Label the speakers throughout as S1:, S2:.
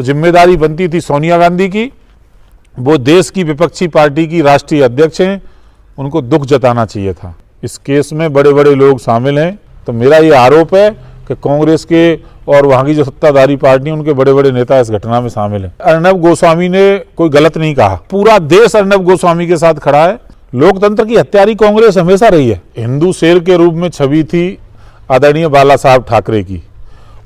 S1: तो जिम्मेदारी बनती थी सोनिया गांधी की। वो देश की विपक्षी पार्टी की राष्ट्रीय अध्यक्ष हैं, उनको दुख जताना चाहिए था। इस केस में बड़े बड़े लोग शामिल हैं, तो मेरा ये आरोप है कि कांग्रेस के और वहाँ की जो सत्ताधारी पार्टी उनके बड़े बड़े नेता इस घटना में शामिल हैं। अर्नब गोस्वामी ने कोई गलत नहीं कहा, पूरा देश अर्नब गोस्वामी के साथ खड़ा है। लोकतंत्र की हत्यारी कांग्रेस हमेशा रही है। हिंदू शेर के रूप में छवि थी आदरणीय बाला साहब ठाकरे की,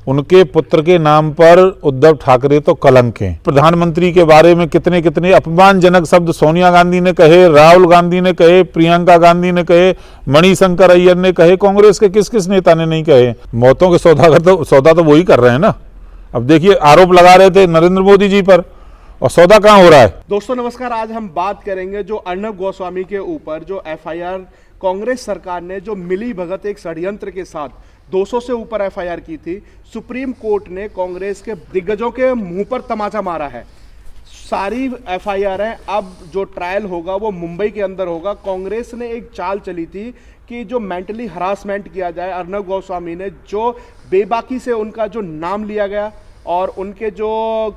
S1: उनके पुत्र के नाम पर उद्धव ठाकरे तो कलंक हैं। प्रधानमंत्री के बारे में कितने कितने अपमानजनक शब्द सोनिया गांधी ने कहे, राहुल गांधी ने कहे, प्रियंका गांधी ने कहे, मणिशंकर अय्यर ने कहे, कांग्रेस के किस किस नेता ने नहीं कहे। मौतों के सौदा तो वही कर रहे हैं ना। अब देखिए, आरोप लगा रहे थे नरेंद्र मोदी जी पर, और सौदा कहाँ हो रहा है।
S2: दोस्तों नमस्कार, आज हम बात करेंगे जो अर्नब गोस्वामी के ऊपर जो एफआईआर कांग्रेस सरकार ने जो मिली भगत एक षड्यंत्र के साथ 200 से ऊपर एफआईआर की थी। सुप्रीम कोर्ट ने कांग्रेस के दिग्गजों के मुंह पर तमाचा मारा है। सारी एफआईआर है, अब जो ट्रायल होगा वो मुंबई के अंदर होगा। कांग्रेस ने एक चाल चली थी कि जो मेंटली हरासमेंट किया जाए। अर्नब गोस्वामी ने जो बेबाकी से उनका जो नाम लिया गया और उनके जो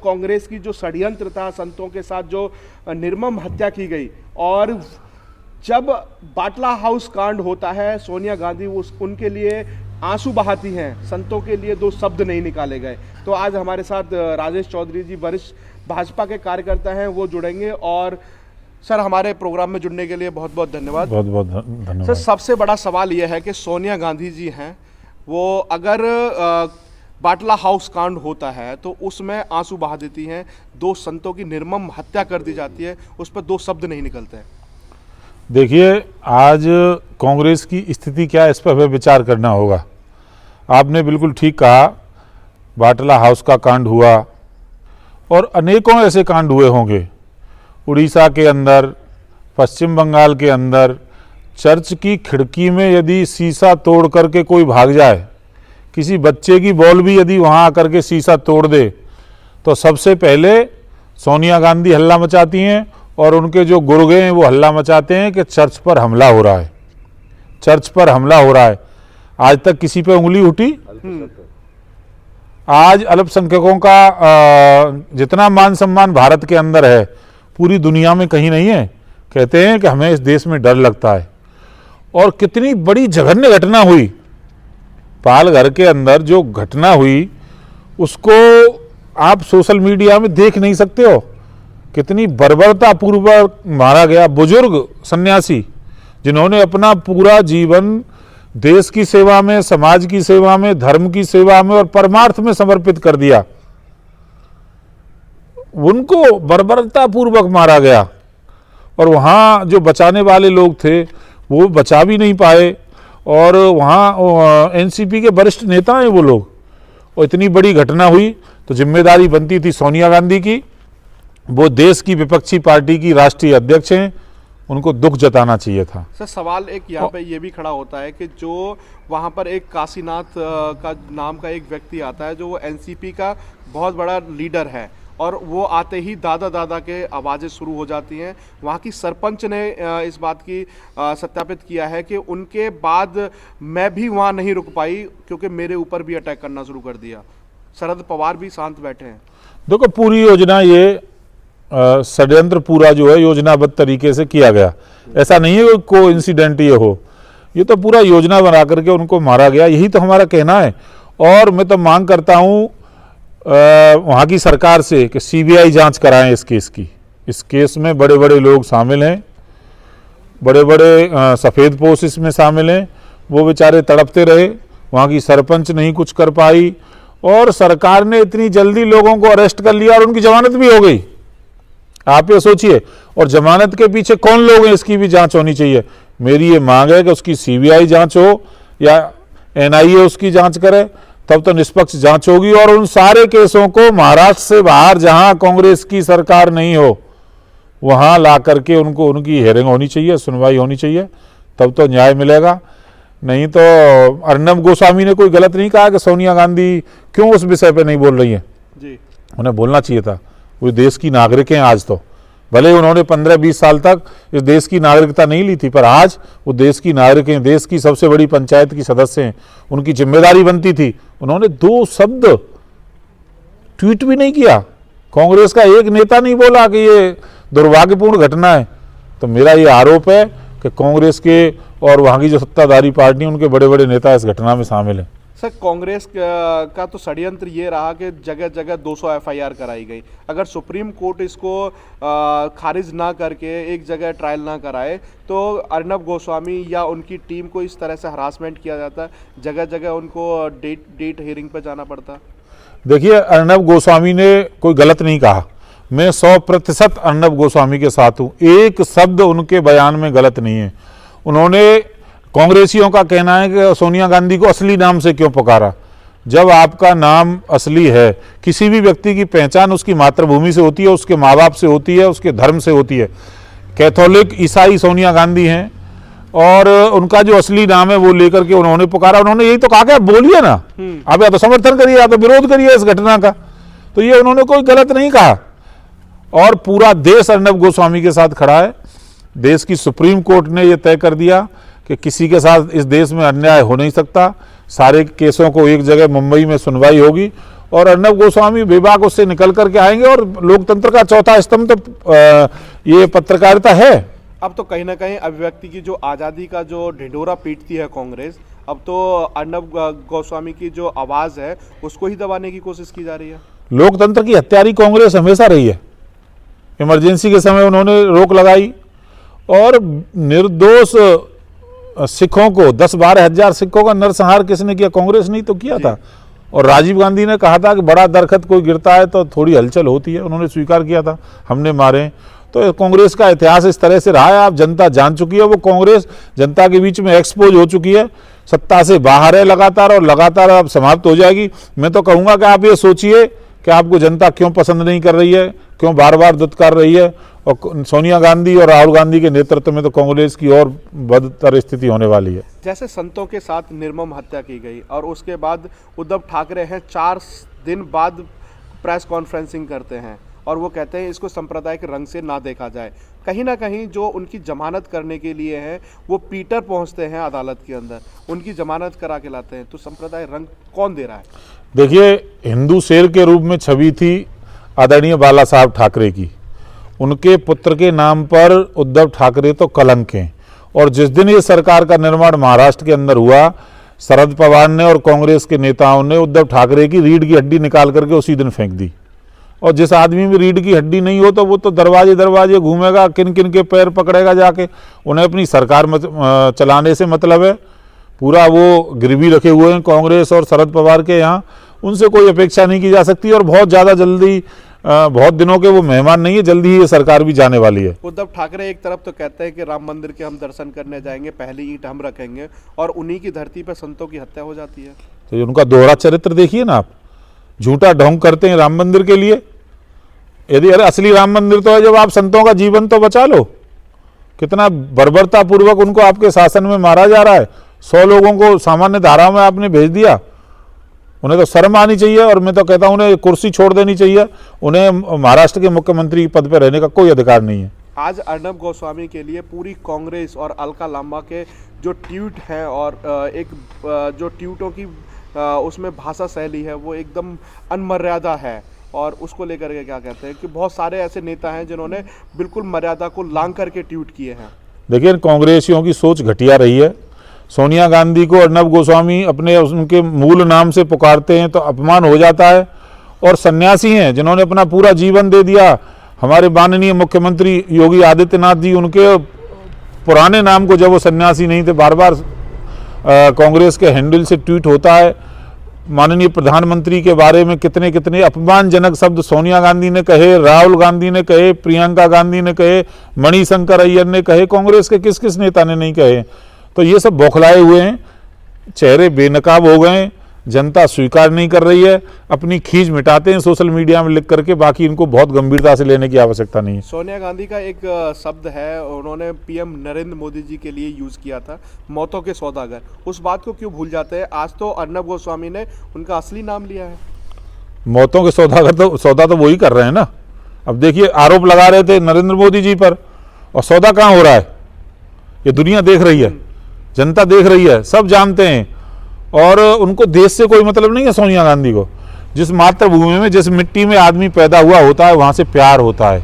S2: कांग्रेस की जो षड्यंत्र था, संतों के साथ जो निर्मम हत्या की गई, और जब बाटला हाउस कांड होता है, सोनिया गांधी उनके लिए आंसू बहाती हैं, संतों के लिए दो शब्द नहीं निकाले गए। तो आज हमारे साथ राजेश चौधरी जी वरिष्ठ भाजपा के कार्यकर्ता हैं, वो जुड़ेंगे। और सर, हमारे प्रोग्राम में जुड़ने के लिए बहुत बहुत धन्यवाद।
S1: बहुत बहुत धन्यवाद।
S2: सर, सबसे बड़ा सवाल यह है कि सोनिया गांधी जी हैं, वो अगर बाटला हाउस कांड होता है तो उसमें आंसू बहा देती हैं, दो संतों की निर्मम हत्या कर दी जाती है, उस पर दो शब्द नहीं निकलते हैं।
S1: देखिए, आज कांग्रेस की स्थिति क्या है, इस पर हमें विचार करना होगा। आपने बिल्कुल ठीक कहा, बाटला हाउस का कांड हुआ और अनेकों ऐसे कांड हुए होंगे। उड़ीसा के अंदर, पश्चिम बंगाल के अंदर चर्च की खिड़की में यदि शीशा तोड़ करके कोई भाग जाए, किसी बच्चे की बॉल भी यदि वहाँ आकर के शीशा तोड़ दे, तो सबसे पहले सोनिया गांधी हल्ला मचाती हैं और उनके जो गुर्गे हैं वो हल्ला मचाते हैं कि चर्च पर हमला हो रहा है, चर्च पर हमला हो रहा है। आज तक किसी पे उंगली उठी? आज अल्पसंख्यकों का जितना मान सम्मान भारत के अंदर है, पूरी दुनिया में कहीं नहीं है। कहते हैं कि हमें इस देश में डर लगता है। और कितनी बड़ी जघन्य घटना हुई, पालघर के अंदर जो घटना हुई उसको आप सोशल मीडिया में देख नहीं सकते हो। कितनी बर्बरता पूर्वक मारा गया बुजुर्ग सन्यासी, जिन्होंने अपना पूरा जीवन देश की सेवा में, समाज की सेवा में, धर्म की सेवा में और परमार्थ में समर्पित कर दिया। उनको बर्बरता पूर्वक मारा गया और वहाँ जो बचाने वाले लोग थे वो बचा भी नहीं पाए। और वहाँ एनसीपी के वरिष्ठ नेता हैं वो लोग। और इतनी बड़ी घटना हुई तो जिम्मेदारी बनती थी सोनिया गांधी की। वो देश की विपक्षी पार्टी की राष्ट्रीय अध्यक्ष हैं, उनको दुख जताना चाहिए था।
S2: सर, सवाल एक यहाँ पे ये भी खड़ा होता है कि जो वहाँ पर एक काशीनाथ का नाम का एक व्यक्ति आता है, जो वो एनसीपी का बहुत बड़ा लीडर है, और वो आते ही दादा दादा के आवाज़ें शुरू हो जाती हैं। वहाँ की सरपंच ने इस बात की सत्यापित किया है कि उनके बाद मैं भी वहाँ नहीं रुक पाई क्योंकि मेरे ऊपर भी अटैक करना शुरू कर दिया। शरद पवार भी शांत बैठे हैं।
S1: देखो, पूरी योजना ये षड्यंत्र पूरा जो है योजनाबद्ध तरीके से किया गया। ऐसा नहीं है कि कोई इंसिडेंट ये हो, ये तो पूरा योजना बना करके उनको मारा गया। यही तो हमारा कहना है। और मैं तो मांग करता हूँ वहाँ की सरकार से कि सीबीआई जांच कराएं इस केस की। इस केस में बड़े बड़े लोग शामिल हैं, बड़े बड़े सफ़ेद पोश इसमें शामिल हैं। वो बेचारे तड़पते रहे, वहाँ की सरपंच नहीं कुछ कर पाई, और सरकार ने इतनी जल्दी लोगों को अरेस्ट कर लिया और उनकी जमानत भी हो गई। आप ये सोचिए, और जमानत के पीछे कौन लोग हैं, इसकी भी जांच होनी चाहिए। मेरी ये मांग है कि उसकी सीबीआई जांच हो या एनआईए उसकी जांच करे, तब तो निष्पक्ष जांच होगी। और उन सारे केसों को महाराष्ट्र से बाहर जहां कांग्रेस की सरकार नहीं हो, वहां ला करके उनको उनकी हियरिंग होनी चाहिए, सुनवाई होनी चाहिए, तब तो न्याय मिलेगा। नहीं तो अर्नब गोस्वामी ने कोई गलत नहीं कहा कि सोनिया गांधी क्यों उस विषय पे नहीं बोल रही है
S2: जी।
S1: उन्हें बोलना चाहिए था। वो देश की नागरिक हैं आज तो, भले उन्होंने 15-20 साल तक इस देश की नागरिकता नहीं ली थी, पर आज वो देश की नागरिक हैं, देश की सबसे बड़ी पंचायत की सदस्य हैं। उनकी जिम्मेदारी बनती थी। उन्होंने दो शब्द ट्वीट भी नहीं किया, कांग्रेस का एक नेता नहीं बोला कि ये दुर्भाग्यपूर्ण घटना है। तो मेरा ये आरोप है कि कांग्रेस के और वहाँ की जो सत्ताधारी पार्टी उनके बड़े बड़े नेता इस घटना में शामिल हैं।
S2: सर, कांग्रेस का तो षड्यंत्र ये रहा कि जगह जगह 200 एफआईआर कराई गई। अगर सुप्रीम कोर्ट इसको खारिज ना करके एक जगह ट्रायल ना कराए तो अर्नब गोस्वामी या उनकी टीम को इस तरह से हरासमेंट किया जाता, जगह जगह उनको डेट हियरिंग पर जाना पड़ता।
S1: देखिए, अर्नब गोस्वामी ने कोई गलत नहीं कहा। मैं 100% अर्नब गोस्वामी के साथ हूँ। एक शब्द उनके बयान में गलत नहीं है। उन्होंने, कांग्रेसियों का कहना है कि सोनिया गांधी को असली नाम से क्यों पुकारा। जब आपका नाम असली है, किसी भी व्यक्ति की पहचान उसकी मातृभूमि से होती है, उसके माँ बाप से होती है, उसके धर्म से होती है। कैथोलिक ईसाई सोनिया गांधी हैं और उनका जो असली नाम है वो लेकर के उन्होंने पुकारा। उन्होंने यही तो कहा कि आप बोलिए ना, आप या तो समर्थन करिए या तो विरोध करिए इस घटना का। तो ये उन्होंने कोई गलत नहीं कहा और पूरा देश अर्नब गोस्वामी के साथ खड़ा है। देश की सुप्रीम कोर्ट ने यह तय कर दिया कि किसी के साथ इस देश में अन्याय हो नहीं सकता। सारे केसों को एक जगह मुंबई में सुनवाई होगी और अर्नब गोस्वामी बेबाक उससे निकल करके आएंगे। और लोकतंत्र का चौथा स्तंभ तो ये पत्रकारिता है।
S2: अब तो कहीं ना कहीं अभिव्यक्ति की जो आज़ादी का जो ढिंढोरा पीटती है कांग्रेस, अब तो अर्नब गोस्वामी की जो आवाज़ है उसको ही दबाने की कोशिश की जा रही है।
S1: लोकतंत्र की हत्यारी कांग्रेस हमेशा रही है। इमरजेंसी के समय उन्होंने रोक लगाई और निर्दोष सिखों को 10-12 हजार सिखों का नरसंहार किसने किया? कांग्रेस नहीं तो किया था। और राजीव गांधी ने कहा था कि बड़ा दरख्त कोई गिरता है तो थोड़ी हलचल होती है, उन्होंने स्वीकार किया था, हमने मारे। तो कांग्रेस का इतिहास इस तरह से रहा है। आप जनता जान चुकी है, वो कांग्रेस जनता के बीच में एक्सपोज हो चुकी है, सत्ता से बाहर है लगातार और लगातार अब समाप्त हो जाएगी। मैं तो कहूँगा कि आप ये सोचिए कि आपको जनता क्यों पसंद नहीं कर रही है, क्यों बार बार दुत्कार रही है। और सोनिया गांधी और राहुल गांधी के नेतृत्व में तो कांग्रेस की और बदतर स्थिति होने वाली है।
S2: जैसे संतों के साथ निर्मम हत्या की गई और उसके बाद उद्धव ठाकरे हैं 4 दिन बाद प्रेस कॉन्फ्रेंसिंग करते हैं और वो कहते हैं इसको सांप्रदायिक रंग से ना देखा जाए। कहीं ना कहीं जो उनकी जमानत करने के लिए है वो पीटर पहुंचते हैं अदालत के अंदर, उनकी जमानत करा के लाते हैं। तो सांप्रदायिक रंग कौन दे रहा है?
S1: देखिए, हिंदू शेर के रूप में छवि थी आदरणीय बाला साहब ठाकरे की। उनके पुत्र के नाम पर उद्धव ठाकरे तो कलंक हैं। और जिस दिन ये सरकार का निर्माण महाराष्ट्र के अंदर हुआ, शरद पवार ने और कांग्रेस के नेताओं ने उद्धव ठाकरे की रीढ़ की हड्डी निकाल करके उसी दिन फेंक दी। और जिस आदमी में रीढ़ की हड्डी नहीं हो तो वो तो दरवाजे दरवाजे घूमेगा, किन किन के पैर पकड़ेगा जाके। उन्हें अपनी सरकार चलाने से मतलब है। पूरा वो गिरवी रखे हुए हैं कांग्रेस और शरद पवार के यहाँ, उनसे कोई अपेक्षा नहीं की जा सकती। और बहुत ज़्यादा जल्दी, बहुत दिनों के वो मेहमान नहीं है, जल्दी ही ये सरकार भी जाने वाली है।
S2: उद्धव ठाकरे एक तरफ तो कहते हैं कि राम मंदिर के हम दर्शन करने जाएंगे, पहली ईंट हम रखेंगे, और उन्हीं की धरती पर संतों की हत्या हो जाती है।
S1: तो उनका दोहरा चरित्र देखिए ना आप, झूठा ढोंग करते हैं राम मंदिर के लिए। यदि अरे असली राम मंदिर तो है जब आप संतों का जीवन तो बचा लो। कितना बर्बरता पूर्वक उनको आपके शासन में मारा जा रहा है। 100 लोगों को सामान्य धारा में आपने भेज दिया। उन्हें तो शर्म आनी चाहिए और मैं तो कहता हूं उन्हें कुर्सी छोड़ देनी चाहिए। उन्हें महाराष्ट्र के मुख्यमंत्री पद पर रहने का कोई अधिकार नहीं है।
S2: आज अर्नब गोस्वामी के लिए पूरी कांग्रेस और अलका लांबा के जो ट्वीट हैं और एक जो ट्वीटों की उसमें भाषा शैली है वो एकदम अनमर्यादा है। और उसको लेकर के क्या कहते हैं कि बहुत सारे ऐसे नेता हैं जिन्होंने बिल्कुल मर्यादा को लांघ करके ट्वीट किए हैं।
S1: देखिए, कांग्रेसियों की सोच घटिया रही है। सोनिया गांधी को अर्नब गोस्वामी अपने उनके मूल नाम से पुकारते हैं तो अपमान हो जाता है। और सन्यासी हैं जिन्होंने अपना पूरा जीवन दे दिया। हमारे माननीय मुख्यमंत्री योगी आदित्यनाथ जी, उनके पुराने नाम को जब वो सन्यासी नहीं थे, बार बार कांग्रेस के हैंडल से ट्वीट होता है। माननीय प्रधानमंत्री के बारे में कितने कितने अपमानजनक शब्द सोनिया गांधी ने कहे, राहुल गांधी ने कहे, प्रियंका गांधी ने कहे, मणिशंकर अय्यर ने कहे, कांग्रेस के किस किस नेता ने नहीं कहे। तो ये सब बौखलाए हुए हैं, चेहरे बेनकाब हो गए, जनता स्वीकार नहीं कर रही है, अपनी खींच मिटाते हैं सोशल मीडिया में लिख करके। बाकी इनको बहुत गंभीरता से लेने की आवश्यकता नहीं है।
S2: सोनिया गांधी का एक शब्द है, उन्होंने पीएम नरेंद्र मोदी जी के लिए यूज़ किया था, मौतों के सौदागर। उस बात को क्यों भूल जाते हैं? आज तो अर्नब गोस्वामी ने उनका असली नाम लिया है।
S1: मौतों के सौदागर तो सौदा तो वही कर रहे हैं ना। अब देखिए, आरोप लगा रहे थे नरेंद्र मोदी जी पर, और सौदा कहाँ हो रहा है? ये दुनिया देख रही है, जनता देख रही है, सब जानते हैं। और उनको देश से कोई मतलब नहीं है सोनिया गांधी को। जिस मातृभूमि में, जिस मिट्टी में आदमी पैदा हुआ होता है, वहाँ से प्यार होता है,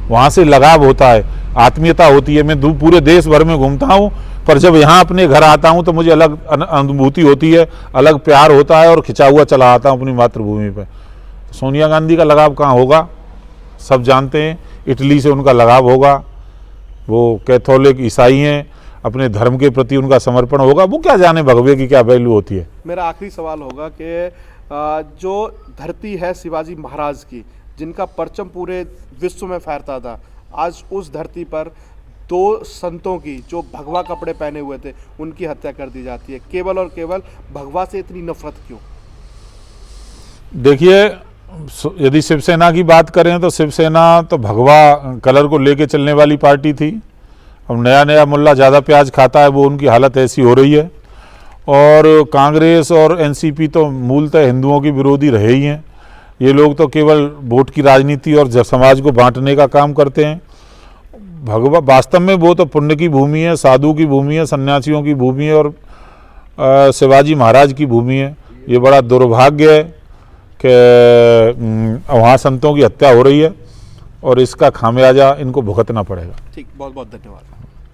S1: वहाँ से लगाव होता है, आत्मीयता होती है। मैं पूरे देश भर में घूमता हूँ, पर जब यहाँ अपने घर आता हूँ तो मुझे अलग अनुभूति होती है, अलग प्यार होता है और खिंचा हुआ चला आता हूँ अपनी मातृभूमि पर। सोनिया गांधी का लगाव कहाँ होगा, सब जानते हैं। इटली से उनका लगाव होगा, वो कैथोलिक ईसाई हैं, अपने धर्म के प्रति उनका समर्पण होगा। वो क्या जाने भगवे की क्या वैल्यू होती है।
S2: मेरा आखिरी सवाल होगा कि जो धरती है शिवाजी महाराज की, जिनका परचम पूरे विश्व में फैलता था, आज उस धरती पर दो संतों की जो भगवा कपड़े पहने हुए थे उनकी हत्या कर दी जाती है। केवल और केवल भगवा से इतनी नफरत क्यों?
S1: देखिए, यदि शिवसेना की बात करें तो शिवसेना तो भगवा कलर को लेके चलने वाली पार्टी थी। अब नया नया मुल्ला ज़्यादा प्याज खाता है, वो उनकी हालत ऐसी हो रही है। और कांग्रेस और एनसीपी तो मूलतः हिंदुओं की विरोधी रहे ही हैं। ये लोग तो केवल वोट की राजनीति और समाज को बांटने का काम करते हैं। भगवा वास्तव में वो तो पुण्य की भूमि है, साधु की भूमि है, सन्यासियों की भूमि है और शिवाजी महाराज की भूमि है। ये बड़ा दुर्भाग्य है कि वहाँ संतों की हत्या हो रही है और इसका खामियाजा इनको भुगतना पड़ेगा।
S2: ठीक, बहुत बहुत धन्यवाद।